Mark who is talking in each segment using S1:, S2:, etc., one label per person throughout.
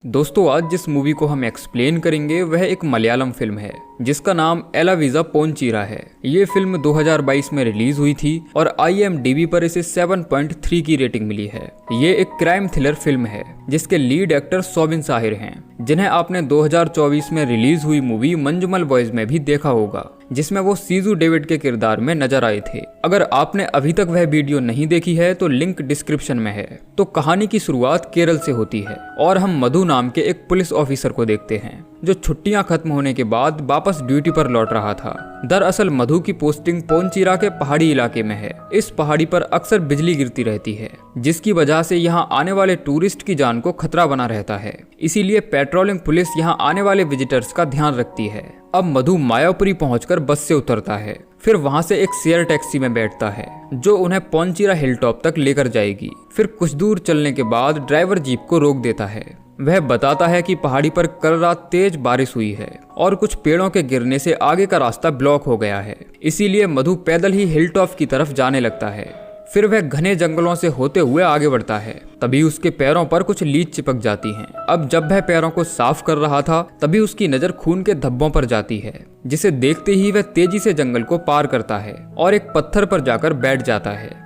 S1: दोस्तों आज जिस मूवी को हम एक्सप्लेन करेंगे वह एक मलयालम फिल्म है जिसका नाम एलावीज़ा पोंचीरा है। ये फिल्म 2022 में रिलीज हुई थी और IMDb पर इसे 7.3 की रेटिंग मिली है। ये एक क्राइम थ्रिलर फिल्म है जिसके लीड एक्टर सोबिन साहिर हैं, जिन्हें आपने 2024 में रिलीज हुई मूवी मंजुमल बॉयज में भी देखा होगा, जिसमें वो सीजू डेविड के किरदार में नजर आए थे। अगर आपने अभी तक वह वीडियो नहीं देखी है तो लिंक डिस्क्रिप्शन में है। तो कहानी की शुरुआत केरल से होती है और हम मधु नाम के एक पुलिस ऑफिसर को देखते हैं जो छुट्टियां खत्म होने के बाद वापस ड्यूटी पर लौट रहा था। दरअसल मधु की पोस्टिंग पोंचीरा के पहाड़ी इलाके में है। इस पहाड़ी पर अक्सर बिजली गिरती रहती है, जिसकी वजह से यहाँ आने वाले टूरिस्ट की जान को खतरा बना रहता है। इसीलिए पेट्रोलिंग पुलिस यहाँ आने वाले विजिटर्स का ध्यान रखती है। अब मधु मायापुरी पहुंचकर बस से उतरता है, फिर वहां से एक शेयर टैक्सी में बैठता है जो उन्हें पोंचीरा हिल टॉप तक लेकर जाएगी। फिर कुछ दूर चलने के बाद ड्राइवर जीप को रोक देता है। वह बताता है कि पहाड़ी पर कल रात तेज बारिश हुई है और कुछ पेड़ों के गिरने से आगे का रास्ता ब्लॉक हो गया है। इसीलिए मधु पैदल ही हिल टॉप की तरफ जाने लगता है। फिर वह घने जंगलों से होते हुए आगे बढ़ता है। तभी उसके पैरों पर कुछ लीच चिपक जाती हैं। अब जब वह पैरों को साफ कर रहा था तभी उसकी नजर खून के धब्बों पर जाती है, जिसे देखते ही वह तेजी से जंगल को पार करता है और एक पत्थर पर जाकर बैठ जाता है।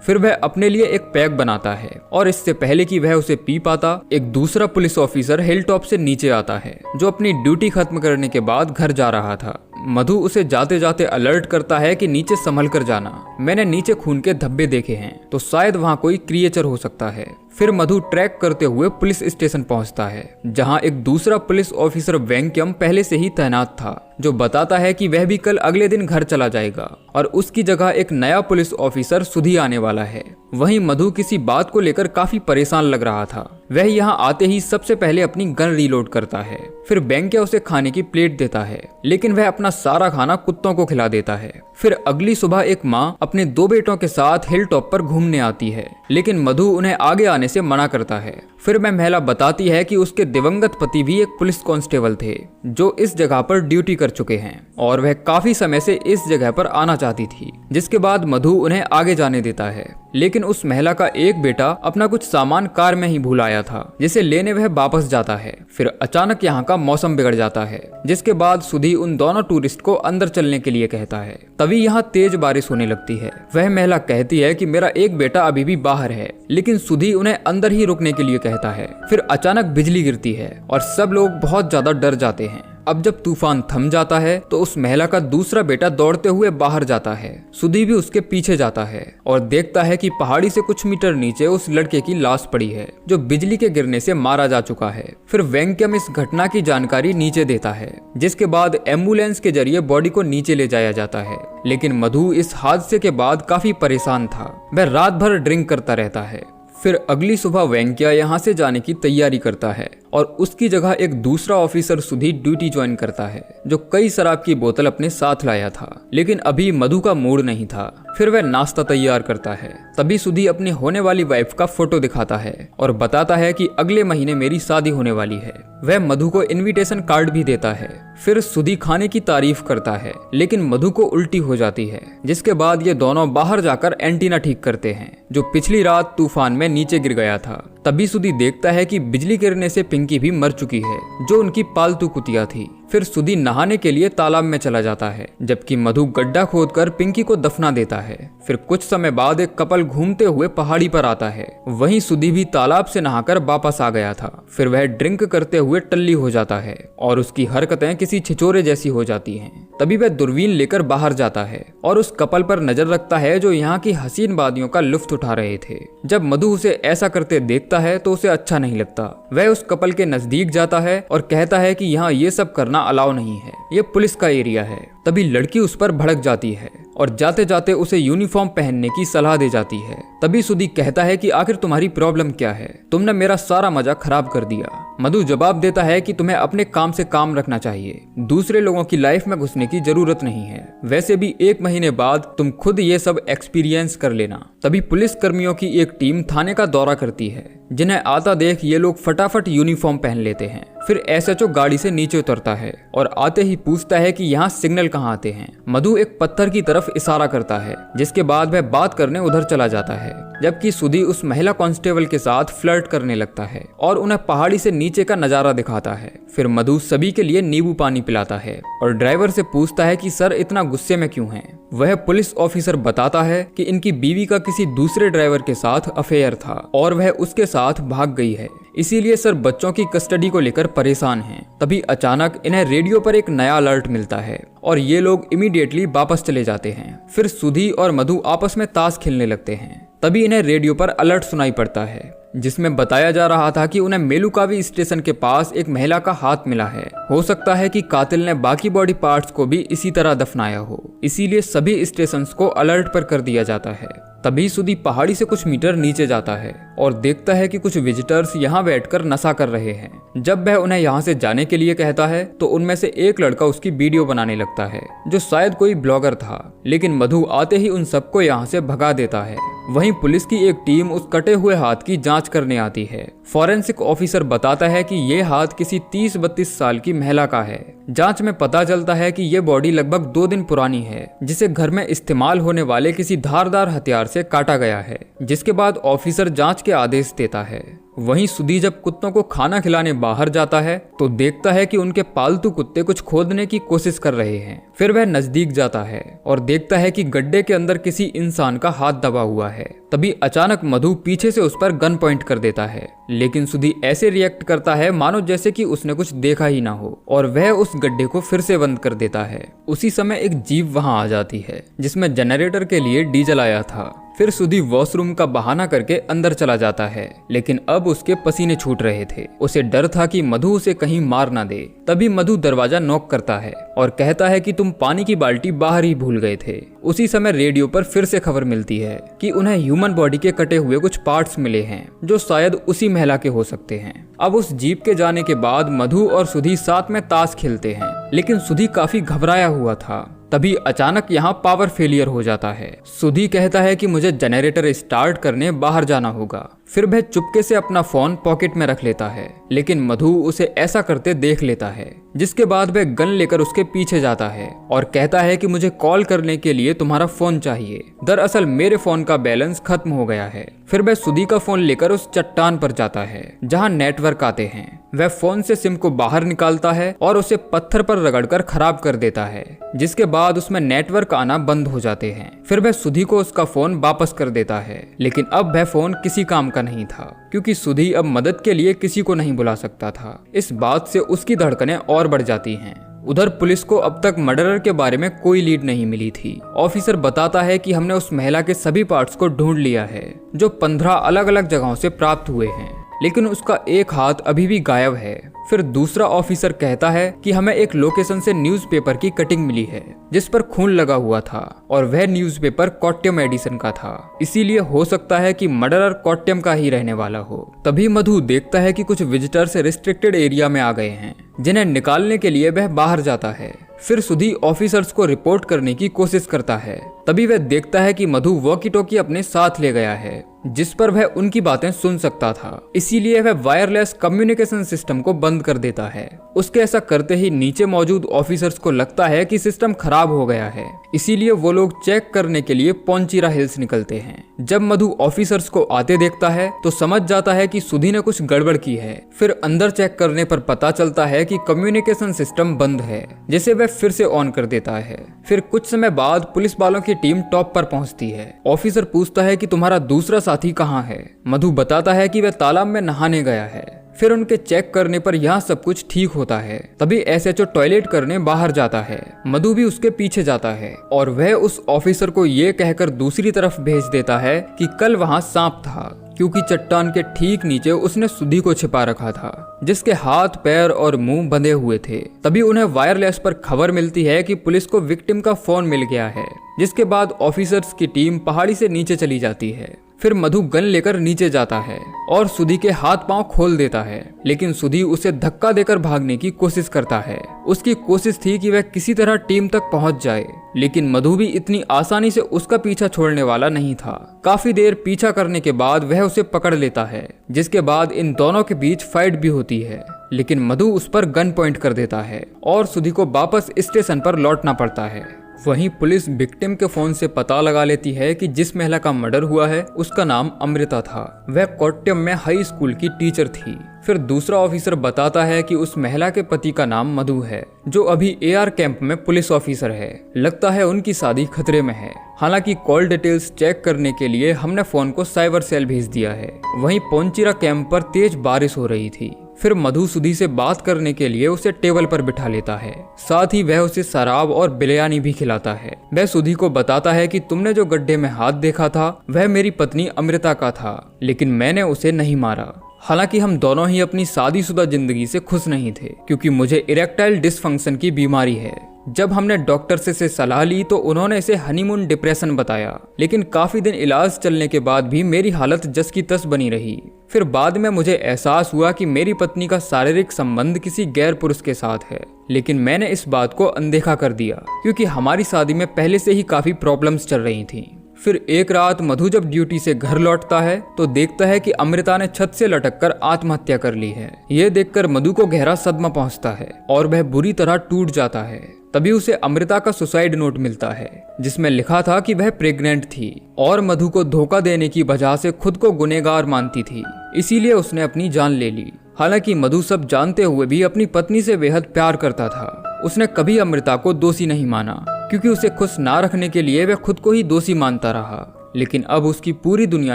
S1: फिर वह अपने लिए एक पैक बनाता है और इससे पहले कि वह उसे पी पाता, एक दूसरा पुलिस ऑफिसर हिल टॉप से नीचे आता है जो अपनी ड्यूटी खत्म करने के बाद घर जा रहा था। मधु उसे जाते जाते अलर्ट करता है कि नीचे संभल कर जाना, मैंने नीचे खून के धब्बे देखे हैं तो शायद वहाँ कोई क्रिएचर हो सकता है। फिर मधु ट्रैक करते हुए पुलिस स्टेशन पहुंचता है जहां एक दूसरा पुलिस ऑफिसर वेंक्यम पहले से ही तैनात था, जो बताता है कि वह भी कल अगले दिन घर चला जाएगा और उसकी जगह एक नया पुलिस ऑफिसर सुधी आने वाला है। वहीं मधु किसी बात को लेकर काफी परेशान लग रहा था। वह यहाँ आते ही सबसे पहले अपनी गन रीलोड करता है। फिर वेंक्या उसे खाने की प्लेट देता है, लेकिन वह अपना सारा खाना कुत्तों को खिला देता है। फिर अगली सुबह एक माँ अपने 2 बेटों के साथ हिल टॉप पर घूमने आती है, लेकिन मधु उन्हें आगे आने से मना करता है। फिर वह महिला बताती है कि उसके दिवंगत पति भी एक पुलिस कांस्टेबल थे जो इस जगह पर ड्यूटी कर चुके हैं और वह काफी समय से इस जगह पर आना चाहती थी। जिसके बाद मधु उन्हें आगे जाने देता है, लेकिन उस महिला का एक बेटा अपना कुछ सामान कार में ही भूल आया था, जिसे लेने वह वापस जाता है। फिर अचानक यहाँ का मौसम बिगड़ जाता है, जिसके बाद सुधी उन दोनों टूरिस्ट को अंदर चलने के लिए कहता है। तभी यहाँ तेज बारिश होने लगती है। वह महिला कहती है कि मेरा एक बेटा अभी भी बाहर है, लेकिन सुधी उन्हें अंदर ही रुकने के लिए कहता है। फिर अचानक बिजली गिरती है और सब लोग बहुत ज्यादा डर जाते हैं। अब जब तूफान थम जाता है तो उस महिला का दूसरा बेटा दौड़ते हुए बाहर जाता है। सुधी भी उसके पीछे जाता है और देखता है कि पहाड़ी से कुछ मीटर नीचे उस लड़के की लाश पड़ी है जो बिजली के गिरने से मारा जा चुका है। फिर वेंक्यम इस घटना की जानकारी नीचे देता है, जिसके बाद एम्बुलेंस के जरिए बॉडी को नीचे ले जाया जाता है। लेकिन मधु इस हादसे के बाद काफी परेशान था। वह रात भर ड्रिंक करता रहता है। फिर अगली सुबह वेंक्या यहाँ से जाने की तैयारी करता है और उसकी जगह एक दूसरा ऑफिसर सुधी ड्यूटी ज्वाइन करता है जो कई शराब की बोतल अपने साथ लाया था, लेकिन अभी मधु का मूड नहीं था। फिर वह नाश्ता तैयार करता है। तभी सुधी अपनी होने वाली वाइफ का फोटो दिखाता है और बताता है कि अगले महीने मेरी शादी होने वाली है। वह मधु को इनविटेशन कार्ड भी देता है। फिर सुधी खाने की तारीफ करता है, लेकिन मधु को उल्टी हो जाती है। जिसके बाद ये दोनों बाहर जाकर एंटीना ठीक करते हैं जो पिछली रात तूफान में नीचे गिर गया था। तभी सुधी देखता है कि बिजली गिरने से पिंकी भी मर चुकी है, जो उनकी पालतू कुतिया थी। फिर सुधी नहाने के लिए तालाब में चला जाता है, जबकि मधु गड्ढा खोदकर पिंकी को दफना देता है। फिर कुछ समय बाद एक कपल घूमते हुए पहाड़ी पर आता है। वहीं सुधी भी तालाब से नहाकर वापस आ गया था। फिर वह ड्रिंक करते हुए टल्ली हो जाता है और उसकी हरकतें किसी छिछोरे जैसी हो जाती हैं। तभी वह दूरबीन लेकर बाहर जाता है और उस कपल पर नजर रखता है जो यहाँ की हसीन वादियों का लुत्फ उठा रहे थे। जब मधु उसे ऐसा करते देखता है तो उसे अच्छा नहीं लगता। वह उस कपल के नजदीक जाता है और कहता है कि यहाँ ये सब करना अलाउ नहीं है, ये पुलिस का एरिया है। तभी लड़की उस पर भड़क जाती है और जाते जाते उसे यूनिफॉर्म पहनने की सलाह दे जाती है। तभी सुधी कहता है कि आखिर तुम्हारी प्रॉब्लम क्या है, तुमने मेरा सारा मजा खराब कर दिया। मधु जवाब देता है कि तुम्हें अपने काम से काम रखना चाहिए, दूसरे लोगों की लाइफ में घुसने की जरूरत नहीं है। वैसे भी 1 महीने बाद तुम खुद ये सब एक्सपीरियंस कर लेना। तभी पुलिस कर्मियों की एक टीम थाने का दौरा करती है, जिन्हें आता देख ये लोग फटाफट यूनिफॉर्म पहन लेते हैं। फिर एसएचओ गाड़ी से नीचे उतरता है और आते ही पूछता है कि यहाँ सिग्नल कहाँ आते हैं। मधु एक पत्थर की तरफ इशारा करता है, जिसके बाद वह बात करने उधर चला जाता है, जबकि सुधी उस महिला कांस्टेबल के साथ फ्लर्ट करने लगता है और उन्हें पहाड़ी से नीचे का नजारा दिखाता है। फिर मधु सभी के लिए नींबू पानी पिलाता है और ड्राइवर से पूछता है कि सर इतना गुस्से में क्यों हैं। वह पुलिस ऑफिसर बताता है कि इनकी बीवी का किसी दूसरे ड्राइवर के साथ अफेयर था और वह उसके साथ भाग गई है, इसीलिए सर बच्चों की कस्टडी को लेकर परेशान हैं। तभी अचानक इन्हें रेडियो पर एक नया अलर्ट मिलता है और ये लोग इमीडिएटली वापस चले जाते हैं। फिर सुधी और मधु आपस में ताश खेलने लगते हैं। तभी इन्हें रेडियो पर अलर्ट सुनाई पड़ता है, जिसमें बताया जा रहा था कि उन्हें मेलुकावी स्टेशन के पास एक महिला का हाथ मिला है। हो सकता है कि कातिल ने बाकी बॉडी पार्ट्स को भी इसी तरह दफनाया हो, इसीलिए सभी स्टेशंस को अलर्ट पर कर दिया जाता है। तभी सुधी पहाड़ी से कुछ मीटर नीचे जाता है और देखता है कि कुछ विजिटर्स यहाँ बैठकर नशा कर रहे हैं। जब वह उन्हें यहाँ से जाने के लिए कहता है तो उनमें से एक लड़का उसकी वीडियो बनाने लगता है, जो शायद कोई ब्लॉगर था, लेकिन मधु आते ही उन सबको यहाँ से भगा देता है। वहीं पुलिस की एक टीम उस कटे हुए हाथ की जांच करने आती है। फॉरेंसिक ऑफिसर बताता है कि ये हाथ किसी 30-32 साल की महिला का है। जांच में पता चलता है कि ये बॉडी लगभग 2 दिन पुरानी है, जिसे घर में इस्तेमाल होने वाले किसी धारदार हथियार से काटा गया है, जिसके बाद ऑफिसर जांच के आदेश देता है। वहीं सुधी जब कुत्तों को खाना खिलाने बाहर जाता है तो देखता है कि उनके पालतू कुत्ते कुछ खोदने की कोशिश कर रहे हैं। फिर वह नजदीक जाता है और देखता है कि गड्ढे के अंदर किसी इंसान का हाथ दबा हुआ है। तभी अचानक मधु पीछे से उस पर गन पॉइंट कर देता है, लेकिन सुधी ऐसे रिएक्ट करता है मानो जैसे कि उसने कुछ देखा ही ना हो और वह उस गड्ढे को फिर से बंद कर देता है। उसी समय एक जीप वहां आ जाती है, जिसमें जनरेटर के लिए डीजल आया था। फिर सुधी वॉशरूम का बहाना करके अंदर चला जाता है, लेकिन अब उसके पसीने छूट रहे थे। उसे डर था कि मधु उसे कहीं मार ना दे। तभी मधु दरवाजा नॉक करता है और कहता है कि तुम पानी की बाल्टी बाहर ही भूल गए थे। उसी समय रेडियो पर फिर से खबर मिलती है कि उन्हें ह्यूमन बॉडी के कटे हुए कुछ पार्ट्स मिले हैं, जो शायद उसी महिला के हो सकते हैं। अब उस जीप के जाने के बाद मधु और सुधी साथ में ताश खेलते हैं, लेकिन सुधी काफी घबराया हुआ था। तभी अचानक यहाँ पावर फेलियर हो जाता है। सुधी कहता है कि मुझे जनरेटर स्टार्ट करने बाहर जाना होगा। फिर वह चुपके से अपना फोन पॉकेट में रख लेता है, लेकिन मधु उसे ऐसा करते देख लेता है, जिसके बाद वह गन लेकर उसके पीछे जाता है और कहता है कि मुझे कॉल करने के लिए तुम्हारा फोन चाहिए। दरअसल मेरे फोन का बैलेंस खत्म हो गया है। फिर वह सुधी का फोन लेकर उस चट्टान पर जाता है जहाँ नेटवर्क आते हैं। वह फोन से सिम को बाहर निकालता है और उसे पत्थर पर रगड़कर खराब कर देता है, जिसके बाद उसमें नेटवर्क आना बंद हो जाते हैं। फिर वह सुधी को उसका फोन वापस कर देता है, लेकिन अब वह फोन किसी काम का नहीं था, क्योंकि सुधी अब मदद के लिए किसी को नहीं बुला सकता था। इस बात से उसकी धड़कनें और बढ़ जाती हैं। उधर पुलिस को अब तक मर्डरर के बारे में कोई लीड नहीं मिली थी। ऑफिसर बताता है कि हमने उस महिला के सभी पार्ट्स को ढूंढ लिया है, जो 15 अलग अलग जगहों से प्राप्त हुए हैं, लेकिन उसका एक हाथ अभी भी गायब है। फिर दूसरा ऑफिसर कहता है कि हमें एक लोकेशन से न्यूज़पेपर की कटिंग मिली है, जिस पर खून लगा हुआ था और वह न्यूज़पेपर कोट्यम एडिसन का था, इसीलिए हो सकता है कि मर्डरर कोट्यम का ही रहने वाला हो। तभी मधु देखता है कि कुछ विजिटर्स रिस्ट्रिक्टेड एरिया में आ गए हैं, जिन्हें निकालने के लिए वह बाहर जाता है। फिर सुधी ऑफिसर्स को रिपोर्ट करने की कोशिश करता है। तभी वह देखता है कि मधु वॉकी टॉकी अपने साथ ले गया है, जिस पर वह उनकी बातें सुन सकता था, इसीलिए वह वायरलेस कम्युनिकेशन सिस्टम को बंद कर देता है। उसके ऐसा करते ही नीचे मौजूद ऑफिसर्स को लगता है कि सिस्टम खराब हो गया है, इसीलिए वो लोग चेक करने के लिए पोंचीरा हिल्स निकलते हैं। जब मधु ऑफिसर्स को आते देखता है तो समझ जाता है कि सुधी ने कुछ गड़बड़ की है। फिर अंदर चेक करने पर पता चलता है कि कम्युनिकेशन सिस्टम बंद है, जिसे वह फिर से ऑन कर देता है। फिर कुछ समय बाद पुलिस वालों की टीम टॉप पर पहुंचती है। ऑफिसर पूछता है कि तुम्हारा दूसरा साथी कहाँ है। मधु बताता है कि वह तालाब में नहाने गया है। फिर उनके चेक करने पर यहाँ सब कुछ ठीक होता है। तभी एसएचओ टॉयलेट करने बाहर जाता है। मधु भी उसके पीछे जाता है और वह उस ऑफिसर को ये कहकर दूसरी तरफ भेज देता है कि कल वहाँ सांप था, क्योंकि चट्टान के ठीक नीचे उसने सुधी को छिपा रखा था, जिसके हाथ, पैर और मुंह बंधे हुए थे। तभी उन्हें वायरलेस पर खबर मिलती है कि पुलिस को विक्टिम का फोन मिल गया है, जिसके बाद ऑफिसर्स की टीम पहाड़ी से नीचे चली जाती है। फिर मधु गन लेकर नीचे जाता है और सुधी के हाथ पांव खोल देता है, लेकिन सुधी उसे धक्का देकर भागने की कोशिश करता है। उसकी कोशिश थी कि वह किसी तरह टीम तक पहुंच जाए, लेकिन मधु भी इतनी आसानी से उसका पीछा छोड़ने वाला नहीं था। काफी देर पीछा करने के बाद वह उसे पकड़ लेता है, जिसके बाद इन दोनों के बीच फाइट भी होती है, लेकिन मधु उस पर गन पॉइंट कर देता है और सुधी को वापस स्टेशन पर लौटना पड़ता है। वहीं पुलिस विक्टिम के फोन से पता लगा लेती है कि जिस महिला का मर्डर हुआ है उसका नाम अमृता था। वह कोट्यम में हाई स्कूल की टीचर थी। फिर दूसरा ऑफिसर बताता है कि उस महिला के पति का नाम मधु है, जो अभी AR कैंप में पुलिस ऑफिसर है। लगता है उनकी शादी खतरे में है। हालांकि कॉल डिटेल्स चेक करने के लिए हमने फोन को साइबर सेल भेज दिया है। वहीं पोंचीरा कैंप पर तेज बारिश हो रही थी। फिर मधु सुधी से बात करने के लिए उसे टेबल पर बिठा लेता है। साथ ही वह उसे शराब और बिरयानी भी खिलाता है। वह सुधी को बताता है कि तुमने जो गड्ढे में हाथ देखा था वह मेरी पत्नी अमृता का था, लेकिन मैंने उसे नहीं मारा। हालांकि हम दोनों ही अपनी शादीशुदा जिंदगी से खुश नहीं थे, क्योंकि मुझे इरेक्टाइल डिसफंक्शन की बीमारी है। जब हमने डॉक्टर से सलाह ली तो उन्होंने इसे हनीमून डिप्रेशन बताया, लेकिन काफी दिन इलाज चलने के बाद भी मेरी हालत जस की तस बनी रही। फिर बाद में मुझे एहसास हुआ कि मेरी पत्नी का शारीरिक संबंध किसी गैर पुरुष के साथ है, लेकिन मैंने इस बात को अनदेखा कर दिया, क्योंकि हमारी शादी में पहले से ही काफी प्रॉब्लम्स चल रही थी। फिर एक रात मधु जब ड्यूटी से घर लौटता है तो देखता है कि अमृता ने छत से लटककर आत्महत्या कर ली है। ये देखकर मधु को गहरा सदमा पहुंचता है और वह बुरी तरह टूट जाता है। तभी उसे अमृता का सुसाइड नोट मिलता है, जिसमें लिखा था कि वह प्रेग्नेंट थी और मधु को धोखा देने की वजह से खुद को गुनहगार मानती थी, इसीलिए उसने अपनी जान ले ली। हालांकि मधु सब जानते हुए भी अपनी पत्नी से बेहद प्यार करता था। उसने कभी अमृता को दोषी नहीं माना, क्योंकि उसे खुश ना रखने के लिए वह खुद को ही दोषी मानता रहा। लेकिन अब उसकी पूरी दुनिया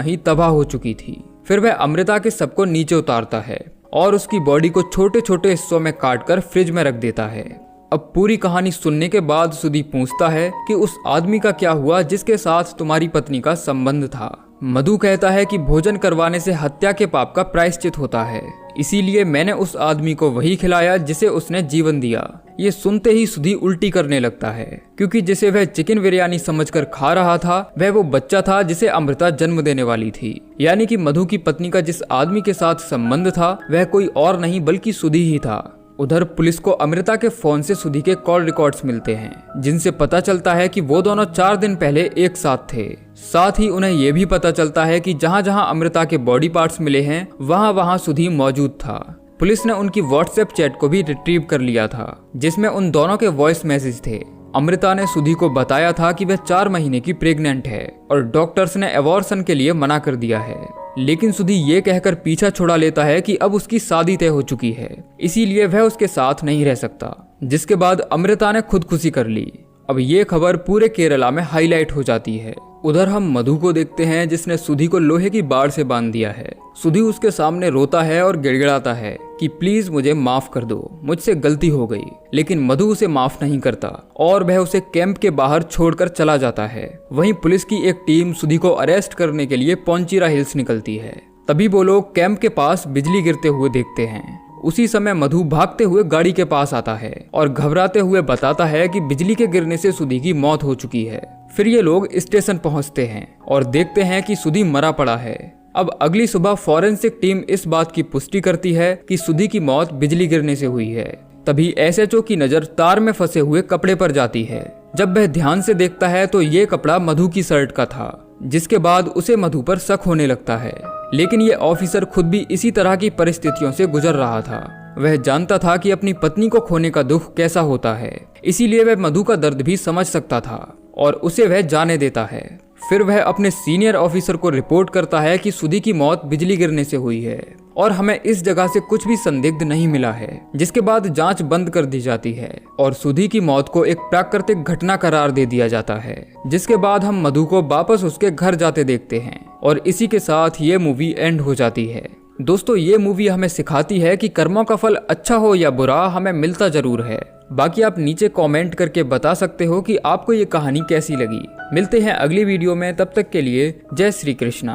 S1: ही तबाह हो चुकी थी। फिर वह अमृता के शव को नीचे उतारता है और उसकी बॉडी को छोटे छोटे हिस्सों में काटकर फ्रिज में रख देता है। अब पूरी कहानी सुनने के बाद सुधी पूछता है कि उस आदमी का क्या हुआ जिसके साथ तुम्हारी पत्नी का संबंध था। मधु कहता है कि भोजन करवाने से हत्या के पाप का प्रायश्चित होता है, इसीलिए मैंने उस आदमी को वही खिलाया जिसे उसने जीवन दिया। ये सुनते ही सुधी उल्टी करने लगता है, क्योंकि जिसे वह चिकन बिरयानी समझकर खा रहा था वह वो बच्चा था जिसे अमृता जन्म देने वाली थी। यानी कि मधु की पत्नी का जिस आदमी के साथ संबंध था वह कोई और नहीं बल्कि सुधी ही था। उधर पुलिस को अमृता के फोन से सुधी के कॉल रिकॉर्ड्स मिलते हैं, जिनसे पता चलता है कि वो दोनों 4 दिन पहले एक साथ थे। साथ ही उन्हें यह भी पता चलता है कि जहां जहां अमृता के बॉडी पार्ट्स मिले हैं वहां वहां सुधी मौजूद था। पुलिस ने उनकी व्हाट्सएप चैट को भी रिट्रीव कर लिया था, जिसमें उन दोनों के वॉइस मैसेज थे। अमृता ने सुधी को बताया था कि वह 4 महीने की प्रेग्नेंट है और डॉक्टर्स ने एबॉर्शन के लिए मना कर दिया है, लेकिन सुधी ये कहकर पीछा छुड़ा लेता है कि अब उसकी शादी तय हो चुकी है, इसीलिए वह उसके साथ नहीं रह सकता। जिसके बाद अमृता ने खुदकुशी कर ली। अब ये खबर पूरे केरला में हाईलाइट हो जाती है। उधर हम मधु को देखते हैं, जिसने सुधी को लोहे की बाड़ से बांध दिया है। सुधी उसके सामने रोता है और गिड़गिड़ाता है कि प्लीज मुझे माफ कर दो, मुझसे गलती हो गई। लेकिन मधु उसे माफ नहीं करता और वह उसे कैंप के बाहर छोड़कर चला जाता है। वहीं पुलिस की एक टीम सुधी को अरेस्ट करने के लिए पोंचीरा हिल्स निकलती है। तभी वो लोग कैंप के पास बिजली गिरते हुए देखते हैं। उसी समय मधु भागते हुए गाड़ी के पास आता है और घबराते हुए बताता है कि बिजली के गिरने से सुधी की मौत हो चुकी है। फिर ये लोग स्टेशन पहुंचते हैं और देखते हैं कि सुधी मरा पड़ा है। अब अगली सुबह फॉरेंसिक टीम इस बात की पुष्टि करती है कि सुधी की मौत बिजली गिरने से हुई है। तभी एसएचओ की नजर तार में फंसे हुए कपड़े पर जाती है। जब वह ध्यान से देखता है तो ये कपड़ा मधु की शर्ट का था, जिसके बाद उसे मधु पर शक होने लगता है। लेकिन ये ऑफिसर खुद भी इसी तरह की परिस्थितियों से गुजर रहा था। वह जानता था कि अपनी पत्नी को खोने का दुख कैसा होता है, इसीलिए वह मधु का दर्द भी समझ सकता था और उसे वह जाने देता है। फिर वह अपने सीनियर ऑफिसर को रिपोर्ट करता है कि सुधी की मौत बिजली गिरने से हुई है और हमें इस जगह से कुछ भी संदिग्ध नहीं मिला है। जिसके बाद जांच बंद कर दी जाती है और सुधी की मौत को एक प्राकृतिक घटना करार दे दिया जाता है। जिसके बाद हम मधु को वापस उसके घर जाते देखते हैं और इसी के साथ ये मूवी एंड हो जाती है। दोस्तों, ये मूवी हमें सिखाती है कि कर्मों का फल अच्छा हो या बुरा हमें मिलता जरूर है। बाकी आप नीचे कमेंट करके बता सकते हो कि आपको ये कहानी कैसी लगी। मिलते हैं अगली वीडियो में, तब तक के लिए जय श्री कृष्णा।